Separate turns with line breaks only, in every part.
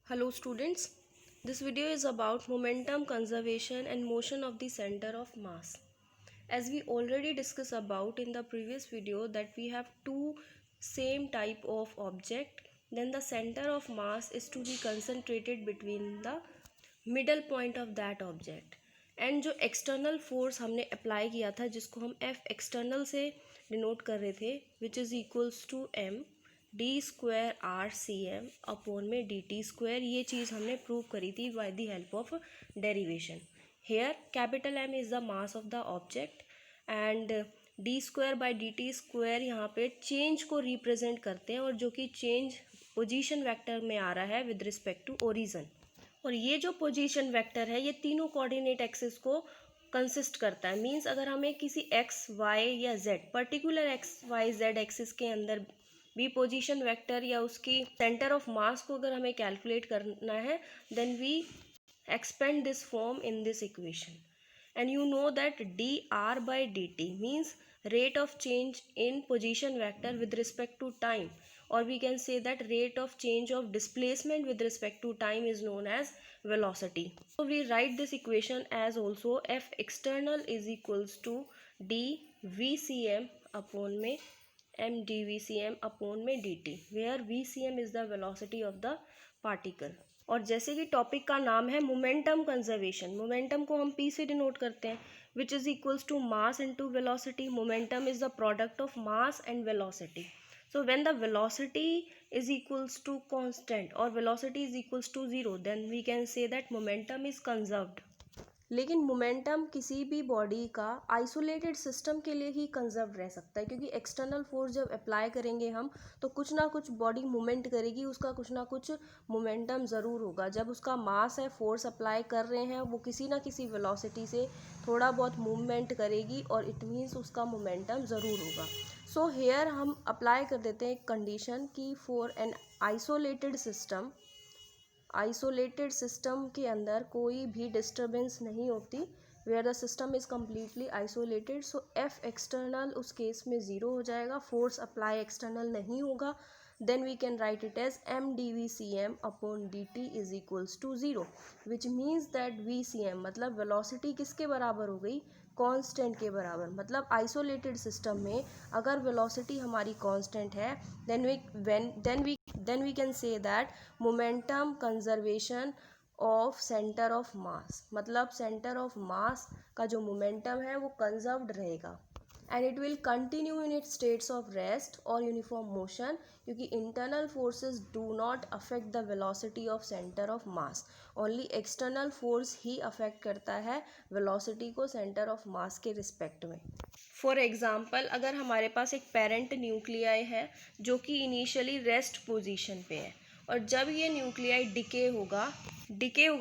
Hello students, this video is about momentum conservation and motion of the center of mass. As we already discussed about in the previous video that we have two same type of object, then the center of mass is to be concentrated between the middle point of that object. And जो external force हमने apply किया था जिसको हम F external से denote कर रहे थे which is equals to M D square R C M upon में डी टी स्क्वायर, ये चीज़ हमने प्रूव करी थी by the help of derivation. Here capital M is the mass of the object and D square by D T square यहाँ पे change को represent करते हैं और जो कि चेंज पोजीशन वेक्टर में आ रहा है विद रिस्पेक्ट टू ओरिजन. और ये जो पोजीशन वेक्टर है ये तीनों कोऑर्डिनेट एक्सिस को कंसिस्ट करता है. मींस अगर हमें किसी एक्स वाई या Z particular X Y Z axis के अंदर भी पोजीशन वेक्टर या उसकी सेंटर ऑफ मास को अगर हमें कैलकुलेट करना है then we expand this form in this equation. And you know that D R by D T means rate of change in position vector with respect to time, or we can say that rate of change of displacement with respect to time is known as velocity. So we write this equation as also f external is equals to d vcm upon में m dvcm upon में dt, where vcm is the velocity of the particle. और जैसे कि topic का नाम है momentum conservation, momentum को हम p से डिनोट करते हैं which is equals to mass into velocity. Momentum is the product of mass and velocity. So when the velocity is equals to constant or velocity is equals to 0, then we can say that momentum is conserved. लेकिन momentum किसी भी body का isolated system के लिए ही conserve रह सकता है, क्योंकि एक्सटर्नल फोर्स जब अप्लाई करेंगे हम तो कुछ ना कुछ बॉडी मूवमेंट करेगी, उसका कुछ ना कुछ मोमेंटम ज़रूर होगा. जब उसका मास है, फोर्स अप्लाई कर रहे हैं, वो किसी ना किसी वेलोसिटी से थोड़ा बहुत मूवमेंट करेगी और इट मीन्स उसका मोमेंटम ज़रूर होगा. सो हेयर हम अप्लाई कर देते हैं एक कंडीशन की फॉर एन आइसोलेटेड सिस्टम के अंदर कोई भी डिस्टर्बेंस नहीं होती, where the system is completely isolated. So F external उस केस में ज़ीरो हो जाएगा, फोर्स अप्लाई एक्सटर्नल नहीं होगा. Then we can write it as M D V C M upon D T is equals to zero, which means that V C M मतलब velocity किसके बराबर हो गई, कांस्टेंट के बराबर. मतलब आइसोलेटेड सिस्टम में अगर वेलोसिटी हमारी कांस्टेंट है then we can say that momentum conservation of center of mass, मतलब सेंटर ऑफ मास का जो मोमेंटम है वो कंजर्व्ड रहेगा and it will continue in its states of rest or uniform motion, क्योंकि internal forces do not affect the velocity of center of mass. only external force he affect करता है velocity को center of mass के respect में. For example अगर हमारे पास एक parent nuclei है जो कि इनिशियली रेस्ट पोजीशन पे है, और जब ये न्यूक्लियाई डिके होगा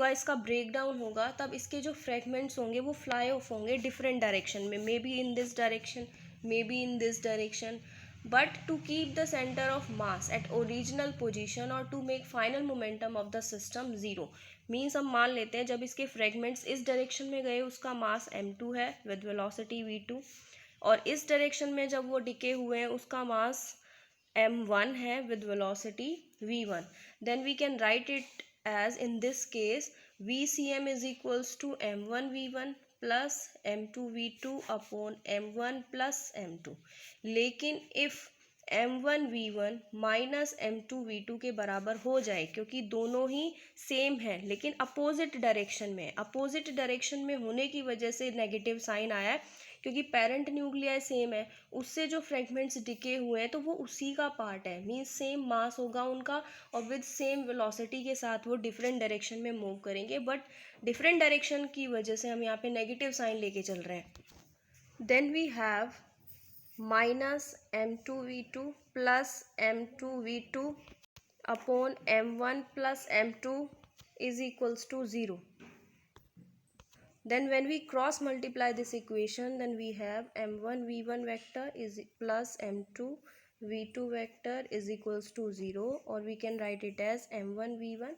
इसका ब्रेक डाउन होगा, तब इसके जो फ्रेगमेंट्स होंगे वो फ्लाई ऑफ होंगे डिफरेंट डायरेक्शन में, may be in this direction, may be in this direction. But to keep the centre of mass at original position और to make final momentum of the system zero, means हम मान लेते हैं जब इसके fragments इस direction में गए उसका मास m2 है विद वेलोसिटी v2, और इस डायरेक्शन में जब वो डिके हुए हैं उसका मास m1 है with velocity v1. Then we can write it as in this case vcm is equals to m1 v1 plus m2 v2 upon m1 plus m2. लेकिन if m1 v1 minus m2 v2 के बराबर हो जाए, क्योंकि दोनों ही same है लेकिन opposite direction में होने की वजह से नेगेटिव साइन आया है, क्योंकि पेरेंट न्यूक्लियाई सेम है, उससे जो फ्रेगमेंट्स डिके हुए हैं तो वो उसी का पार्ट है, मीन्स सेम मास होगा उनका और विद सेम वेलोसिटी के साथ वो डिफरेंट डायरेक्शन में मूव करेंगे, बट डिफरेंट डायरेक्शन की वजह से हम यहाँ पे नेगेटिव साइन लेके चल रहे हैं. Then we have minus m2v2 plus m2v2 upon m1 plus m2 is equals to 0. Then when we cross multiply this equation, then we have m1 v1 vector is plus m2 v2 vector is equals to 0, or we can write it as m1 v1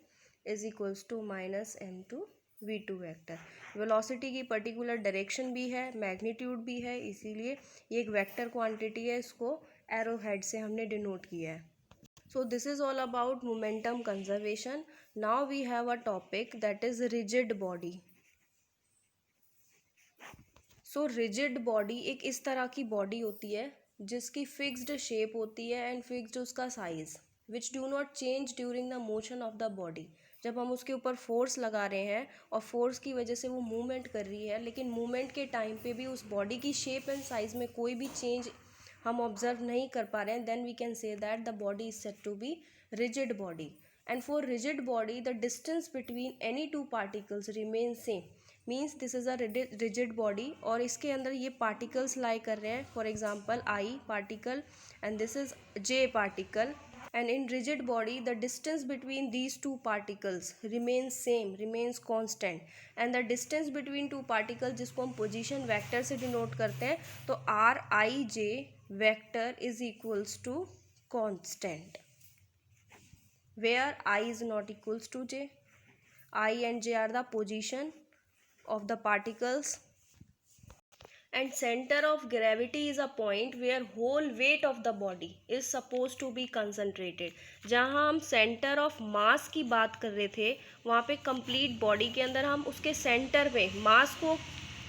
is equals to minus m2 v2 vector. Velocity की particular direction भी है, magnitude भी है, इसीलिए ये एक vector quantity है, इसको एरो हेड से हमने डिनोट किया है. So this is all about momentum conservation. Now we have a topic that is rigid body. So rigid body एक इस तरह की बॉडी होती है जिसकी फिक्स्ड शेप होती है एंड फिक्स्ड उसका size, which do not change during the motion of the body. जब हम उसके ऊपर फोर्स लगा रहे हैं और फोर्स की वजह से वो मूवमेंट कर रही है, लेकिन मूवमेंट के टाइम पे भी उस बॉडी की शेप एंड साइज में कोई भी चेंज हम ऑब्जर्व नहीं कर पा रहे हैं, then we can say that the body is said to be rigid body. And for rigid body the distance between any two particles remains same, means this is a rigid body और इसके अंदर ये particles lie कर रहे हैं, for example I particle and this is J particle. And in rigid body the distance between these two particles remains same, remains constant. And the distance between two particles जिसको हम position vector से denote करते हैं, तो Rij vector is equals to constant, where I is not equals to J. I and J are the position of the particles. And center of gravity is a point where whole weight of the body is supposed to be concentrated. जहाँ हम center of mass की बात कर रहे थे, वहाँ पे complete body के अंदर हम उसके center पे mass को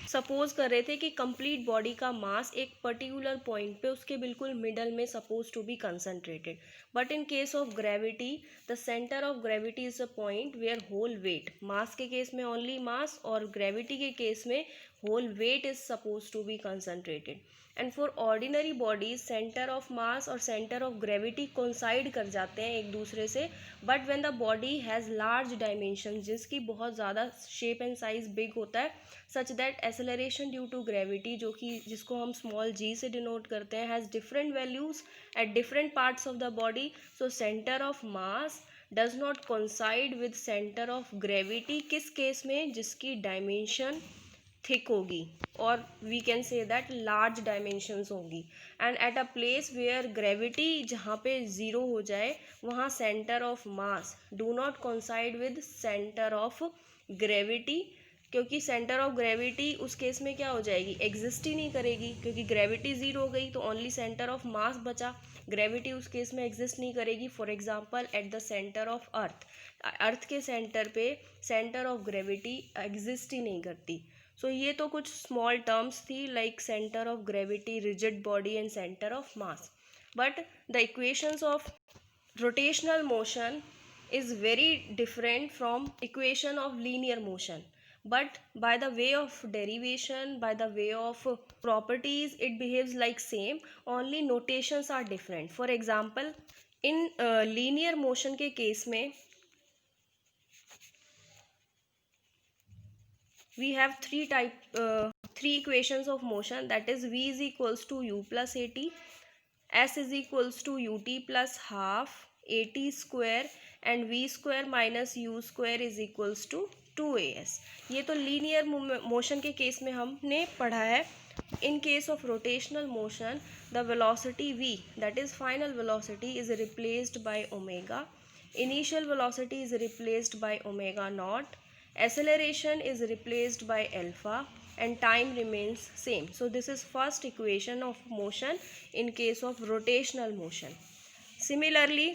सपोज कर रहे थे कि कंप्लीट बॉडी का मास एक पर्टिकुलर पॉइंट पे उसके बिल्कुल मिडल में suppose to be concentrated. But in case of gravity the centre of gravity is a point where whole weight, mass के केस में ओनली मास और ग्रेविटी के केस में whole weight is suppose to be concentrated. And for ordinary bodies centre of mass और centre of gravity coincide कर जाते हैं एक दूसरे से. But when the body has large dimension, जिसकी बहुत ज़्यादा शेप एंड साइज बिग होता है, such that acceleration due to gravity, जो कि जिसको हम स्मॉल g से डिनोट करते हैं, has different values at different parts of the body. So centre of mass does not coincide with centre of gravity. किस केस में? जिसकी डायमेंशन थिक होगी और we can say that large dimensions होंगी. And at a place where gravity जहाँ पे zero हो जाए, वहाँ centre of mass do not coincide with centre of gravity, क्योंकि सेंटर ऑफ ग्रेविटी उस केस में क्या हो जाएगी? एग्जिस्ट ही नहीं करेगी, क्योंकि ग्रेविटी ज़ीरो हो गई तो ओनली सेंटर ऑफ मास बचा. ग्रेविटी उस केस में एग्जिस्ट नहीं करेगी. For example at the centre of earth के सेंटर पे सेंटर ऑफ ग्रेविटी एग्जिस्ट ही नहीं करती. सो ये तो कुछ स्मॉल टर्म्स थी like centre of gravity, rigid body and centre of mass. But the equations of rotational motion is very different from equation of linear motion, but by the way of derivation, by the way of properties, it behaves like same, only notations are different. For example, in linear motion के case में we have three equations of motion, that is v is equals to u plus at, s is equals to ut plus half at square and v square minus u square is equals to 2as. ये तो linear motion के case में हमने पढ़ा है. In case of rotational motion, the velocity v, that is final velocity, is replaced by omega. Initial velocity is replaced by omega naught. Acceleration is replaced by alpha and time remains same. So this is first equation of motion in case of rotational motion. Similarly,